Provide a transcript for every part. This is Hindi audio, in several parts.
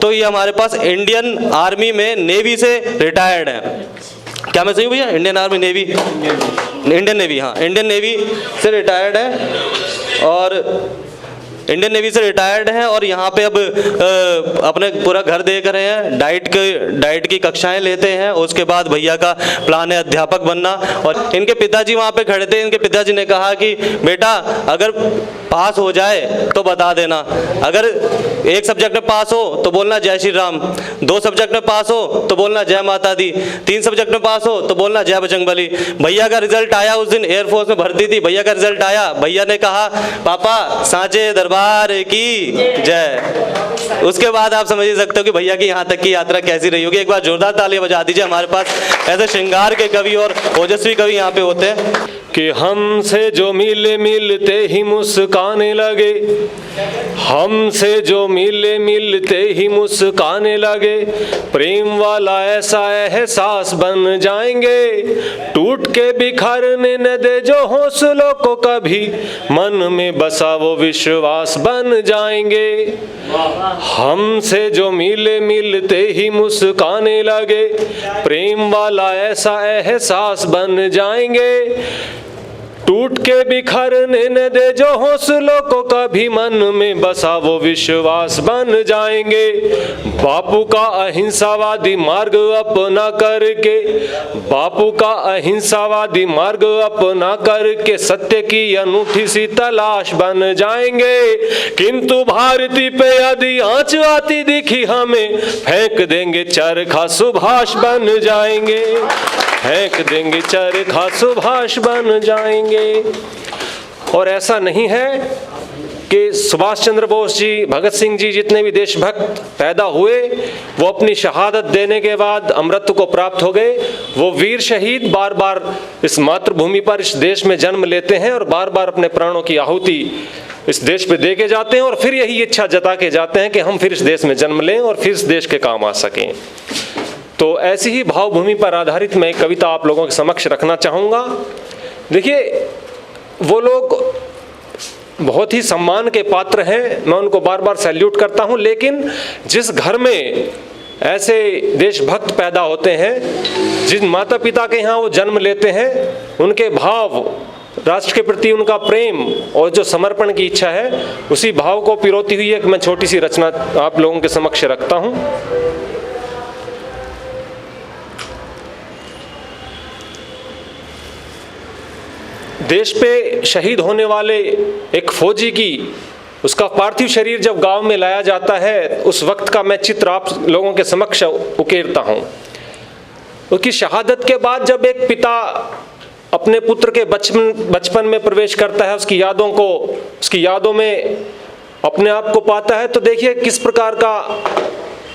तो ये हमारे पास इंडियन आर्मी में नेवी से रिटायर्ड हैं। क्या मैं सही हूँ भैया? Indian army navy, Indian navy, हाँ इंडियन नेवी से रिटायर्ड है और इंडियन नेवी से रिटायर्ड हैं और यहाँ पे अब अपने पूरा घर देख रहे हैं, डाइट की कक्षाएं लेते हैं। उसके बाद भैया का प्लान है अध्यापक बनना। और इनके पिताजी वहाँ पे खड़े थे। इनके पिताजी ने कहा कि बेटा अगर पास हो जाए तो बता देना, अगर एक सब्जेक्ट में पास हो तो बोलना जय श्री राम, 2 सब्जेक्ट में पास हो तो बोलना जय माता दी, 3 सब्जेक्ट में पास हो तो बोलना जय बजरंगबली। भैया का रिजल्ट आया, उस दिन एयरफोर्स में भर्ती थी, भैया का रिजल्ट आया, भैया ने कहा पापा सांचे दरबार की जय। उसके बाद आप समझ ही सकते हो कि भैया की यहाँ तक की यात्रा कैसी रही होगी। एक बार जोरदार तालियां बजा दीजिए। हमारे पास ऐसे श्रृंगार के कवि और ओजस्वी कवि यहाँ पे होते हैं कि हमसे जो मिले मिलते ही मुस्काने लगे, हमसे जो मिले मिलते ही मुस्काने लगे, प्रेम वाला ऐसा एहसास बन जाएंगे, टूट के बिखरने न दे जो हौसलों को कभी, मन में बसा वो विश्वास बन जाएंगे। हमसे जो मिले मिलते ही मुस्काने लगे, प्रेम वाला ऐसा एहसास बन जाएंगे, टूट के बिखरने न दे जो हौसलों को कभी, मन में बसा वो विश्वास बन जाएंगे। बापू का अहिंसावादी मार्ग अपना करके, बापू का अहिंसावादी मार्ग अपना करके, सत्य की अनूठी सी तलाश बन जाएंगे। किंतु भारती पे यदि आंच आती दिखी हमें, फेंक देंगे चरखा सुभाष बन जाएंगे, फेंक देंगे चरखा सुभाष बन जाएंगे। और ऐसा नहीं है कि सुभाष चंद्र बोस जी, भगत सिंह जी, जितने भी देशभक्त पैदा हुए वो अपनी शहादत देने के बाद अमृत को प्राप्त हो गए। वो वीर शहीद बार बार इस मातृभूमि पर, इस देश में जन्म लेते हैं और बार बार अपने प्राणों की आहुति इस देश पे दे के जाते हैं और फिर यही इच्छा जता के जाते हैं कि हम फिर इस देश में जन्म लें और फिर इस देश के काम आ सकें। तो ऐसी ही भावभूमि पर आधारित मैं एक कविता आप लोगों के समक्ष रखना चाहूँगा। देखिए, वो लोग बहुत ही सम्मान के पात्र हैं, मैं उनको बार बार सैल्यूट करता हूँ, लेकिन जिस घर में ऐसे देशभक्त पैदा होते हैं, जिन माता पिता के यहाँ वो जन्म लेते हैं, उनके भाव, राष्ट्र के प्रति उनका प्रेम और जो समर्पण की इच्छा है, उसी भाव को पिरोती हुई एक मैं छोटी सी रचना आप लोगों के समक्ष रखता हूँ। देश पे शहीद होने वाले एक फौजी की, उसका पार्थिव शरीर जब गांव में लाया जाता है, उस वक्त का मैं चित्र आप लोगों के समक्ष उकेरता हूं। उसकी शहादत के बाद जब एक पिता अपने पुत्र के बचपन में प्रवेश करता है, उसकी यादों में अपने आप को पाता है, तो देखिए किस प्रकार का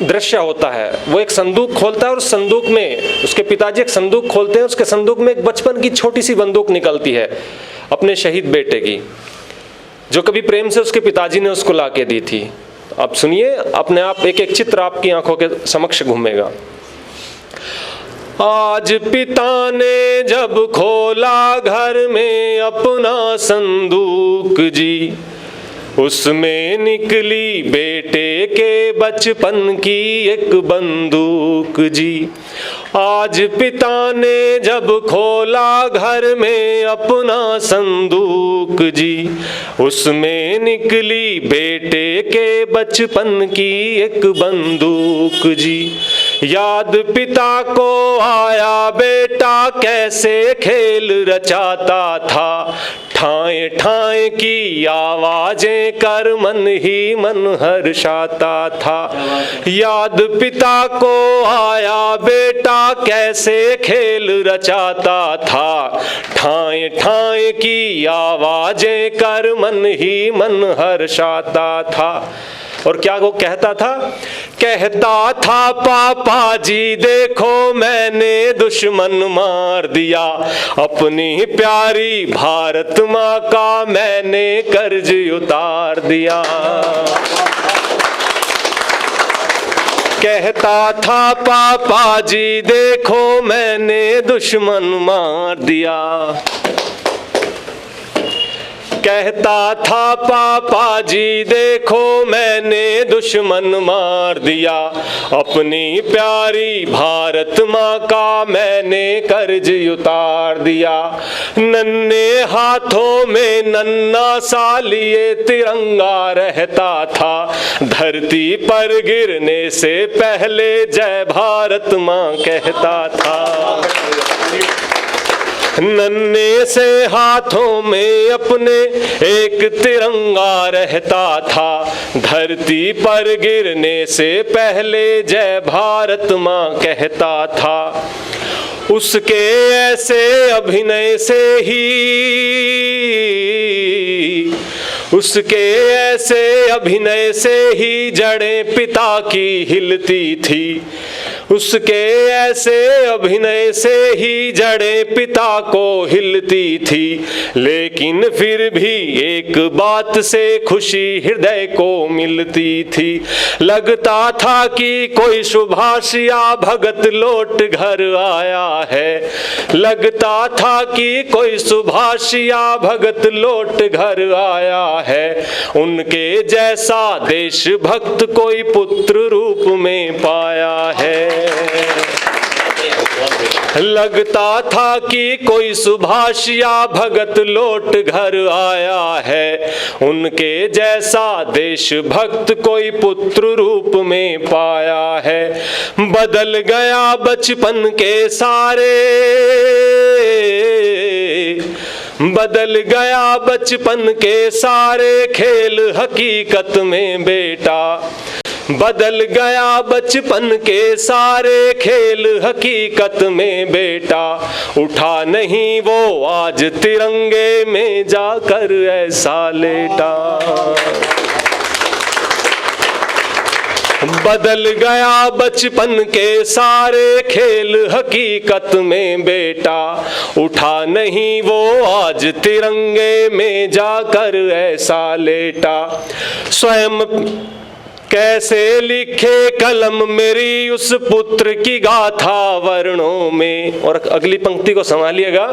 दृश्य होता है। वो एक संदूक खोलता है और उस संदूक में, उसके पिताजी एक संदूक खोलते हैं, उसके संदूक में एक बचपन की छोटी सी बंदूक निकलती है अपने शहीद बेटे की, जो कभी प्रेम से उसके पिताजी ने उसको ला के दी थी। अब सुनिए, अपने आप एक एक चित्र आपकी आंखों के समक्ष घूमेगा। आज पिता ने जब खोला घर में अपना संदूक जी, उसमें निकली बेटे के बचपन की एक बंदूक जी। आज पिता ने जब खोला घर में अपना संदूक जी, उसमें निकली बेटे के बचपन की एक बंदूक जी। याद पिता को आया बेटा कैसे खेल रचाता था, ठाए ठाए की आवाजें कर मन ही मन हर्षाता था। याद पिता को आया बेटा कैसे खेल रचाता था, ठाए ठाए की आवाजें कर मन ही मन हर्षाता था। और क्या वो कहता था पापा जी देखो मैंने दुश्मन मार दिया, अपनी प्यारी भारत माँ का मैंने कर्ज उतार दिया। कहता था पापा जी देखो मैंने दुश्मन मार दिया। कहता था पापा जी देखो मैंने दुश्मन मार दिया, अपनी प्यारी भारत माँ का मैंने कर्ज उतार दिया। नन्हे हाथों में नन्हा सा लिए तिरंगा रहता था, धरती पर गिरने से पहले जय भारत माँ कहता था। नन्हे से हाथों में अपने एक तिरंगा रहता था, धरती पर गिरने से पहले जय भारत माँ कहता था। उसके ऐसे अभिनय से ही, उसके ऐसे अभिनय से ही जड़ें पिता की हिलती थी, उसके ऐसे अभिनय से ही जड़ें पिता को हिलती थी। लेकिन फिर भी एक बात से खुशी हृदय को मिलती थी, लगता था कि कोई सुभाष या भगत लौट घर आया है, लगता था कि कोई सुभाष या भगत लौट घर आया है। उनके जैसा देशभक्त कोई पुत्र रूप में पाया है। लगता था कि कोई सुभाष या भगत लौट घर आया है, उनके जैसा देशभक्त कोई पुत्र रूप में पाया है। बदल गया बचपन के सारे, बदल गया बचपन के सारे खेल हकीकत में बेटा, बदल गया बचपन के सारे खेल हकीकत में बेटा। उठा नहीं वो आज तिरंगे में जाकर ऐसा लेटा। बदल गया बचपन के सारे खेल हकीकत में बेटा, उठा नहीं वो आज तिरंगे में जाकर ऐसा लेटा। स्वयं कैसे लिखे कलम मेरी उस पुत्र की गाथा वर्णों में। और अगली पंक्ति को संभालिएगा।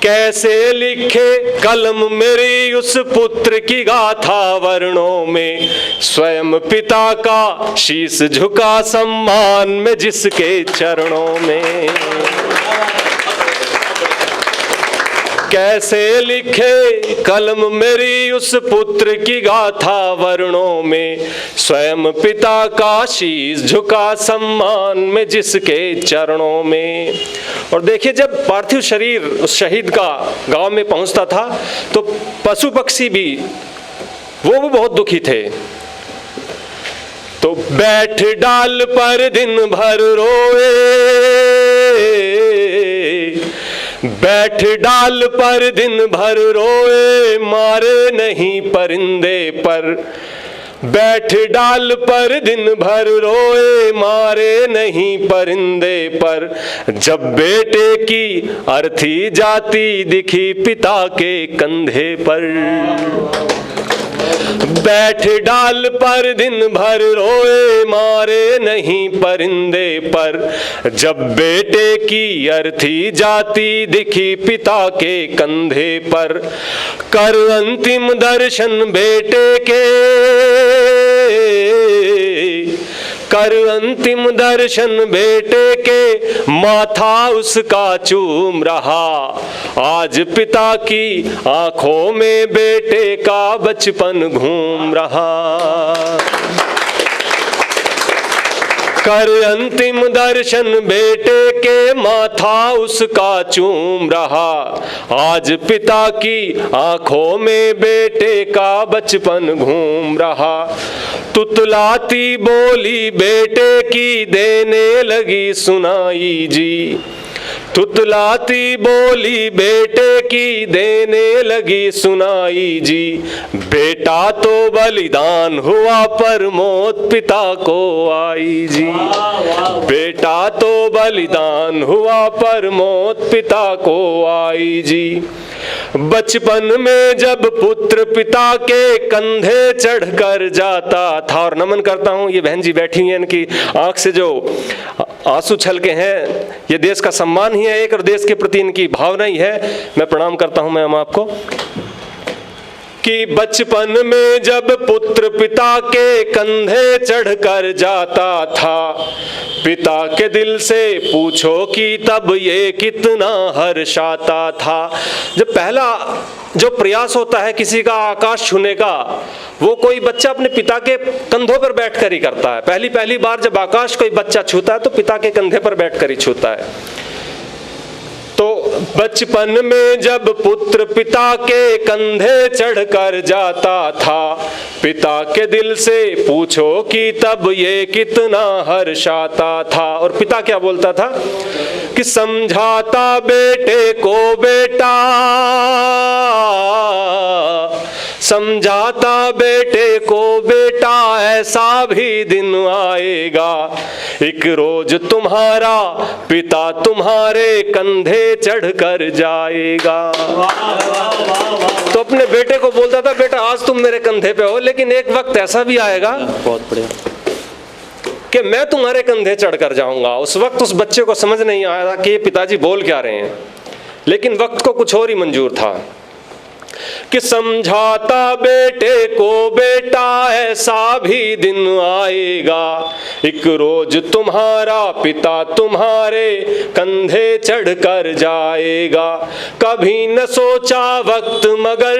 कैसे लिखे कलम मेरी उस पुत्र की गाथा वर्णों में, स्वयं पिता का शीश झुका सम्मान में जिसके चरणों में। कैसे लिखे कलम मेरी उस पुत्र की गाथा वर्णों में, स्वयं पिता का शीश झुका सम्मान में जिसके चरणों में। और देखिए, जब पार्थिव शरीर उस शहीद का गांव में पहुंचता था तो पशु पक्षी भी वो भी बहुत दुखी थे। तो बैठ डाल पर दिन भर रोए, बैठ डाल पर दिन भर रोए, मारे नहीं परिंदे पर। बैठ डाल पर दिन भर रोए, मारे नहीं परिंदे पर। जब बेटे की अर्थी जाती दिखी पिता के कंधे पर। बैठ डाल पर दिन भर रोए, मारे नहीं परिंदे पर। जब बेटे की अर्थी जाती दिखी पिता के कंधे पर। कर अंतिम दर्शन बेटे के, कर अंतिम दर्शन बेटे के, माथा उसका चूम रहा। आज पिता की आंखों में बेटे का बचपन घूम रहा। कर अंतिम दर्शन बेटे के, माथा उसका चूम रहा। आज पिता की आंखों में बेटे का बचपन घूम रहा। तुतलाती बोली बेटे की देने लगी सुनाई जी। तुतलाती बोली बेटे की देने लगी सुनाई जी। बेटा तो बलिदान हुआ पर मौत पिता को आई जी। बेटा तो बलिदान हुआ पर मौत पिता को आई जी। बचपन में जब पुत्र पिता के कंधे चढ़कर जाता था, और नमन करता हूँ ये बहन जी बैठी हैं, इनकी आंख से जो आंसू छलके हैं, ये देश का सम्मान ही है एक, और देश के प्रति इनकी भावना ही है। मैं प्रणाम करता हूँ मैम आपको। कि बचपन में जब पुत्र पिता के कंधे चढ़कर जाता था, पिता के दिल से पूछो कि तब ये कितना हर्षाता था। जब पहला जो प्रयास होता है किसी का आकाश छूने का, वो कोई बच्चा अपने पिता के कंधों पर बैठकर ही करता है। पहली बार जब आकाश कोई बच्चा छूता है तो पिता के कंधे पर बैठकर ही छूता है। तो बचपन में जब पुत्र पिता के कंधे चढ़कर जाता था, पिता के दिल से पूछो कि तब ये कितना हर्षाता था। और पिता क्या बोलता था कि समझाता बेटे को बेटा, समझाता बेटे को बेटा, ऐसा भी दिन आएगा एक रोज तुम्हारा पिता तुम्हारे कंधे चढ़कर जाएगा। तो अपने बेटे को बोलता था बेटा आज तुम मेरे कंधे पे हो, लेकिन एक वक्त ऐसा भी आएगा बहुत बढ़िया कि मैं तुम्हारे कंधे चढ़कर जाऊंगा। उस वक्त उस बच्चे को समझ नहीं आया कि ये पिताजी बोल क्या रहे हैं, लेकिन वक्त को कुछ और ही मंजूर था कि समझाता बेटे को बेटा, ऐसा भी दिन आएगा एक रोज तुम्हारा पिता तुम्हारे कंधे चढ़कर जाएगा। कभी न सोचा वक्त मगर,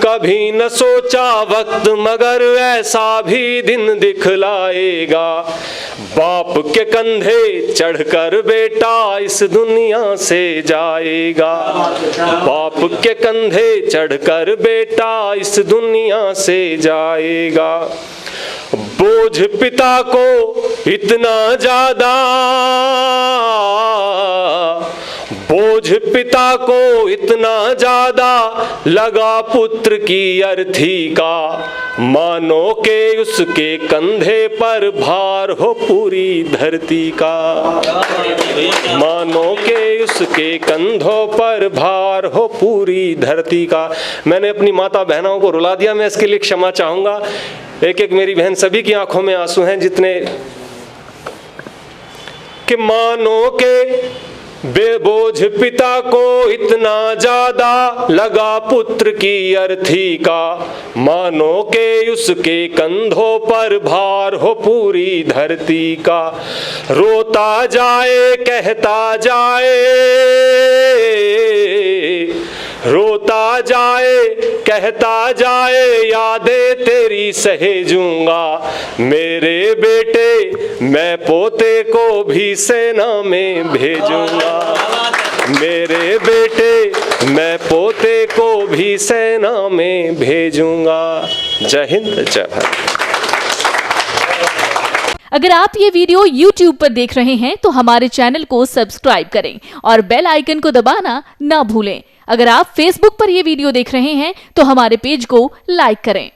कभी न सोचा वक्त मगर, ऐसा भी दिन दिखलाएगा। बाप के कंधे चढ़कर बेटा इस दुनिया से जाएगा, बाप के कंधे चढ़कर बेटा इस दुनिया से जाएगा। बोझ पिता को इतना ज्यादा, बोझ पिता को इतना ज्यादा लगा पुत्र की अर्थी का, मानो के उसके कंधे पर भार हो पूरी धरती का, मानो के उसके कंधों पर भार हो पूरी धरती का। मैंने अपनी माता बहनों को रुला दिया, मैं इसके लिए क्षमा चाहूंगा। एक एक मेरी बहन सभी की आंखों में आंसू हैं जितने कि मानो के बेबोझ पिता को इतना ज्यादा लगा पुत्र की अर्थी का, मानो के उसके कंधों पर भार हो पूरी धरती का। रोता जाए कहता जाए, रोता जाए कहता जाए, यादें तेरी सहेजूंगा। मेरे बेटे मैं पोते को भी सेना में भेजूंगा, मेरे बेटे मैं पोते को भी सेना में भेजूंगा। जय हिंद जय भारत। अगर आप ये वीडियो YouTube पर देख रहे हैं तो हमारे चैनल को सब्सक्राइब करें और बेल आइकन को दबाना ना भूलें। अगर आप Facebook पर ये वीडियो देख रहे हैं तो हमारे पेज को लाइक करें।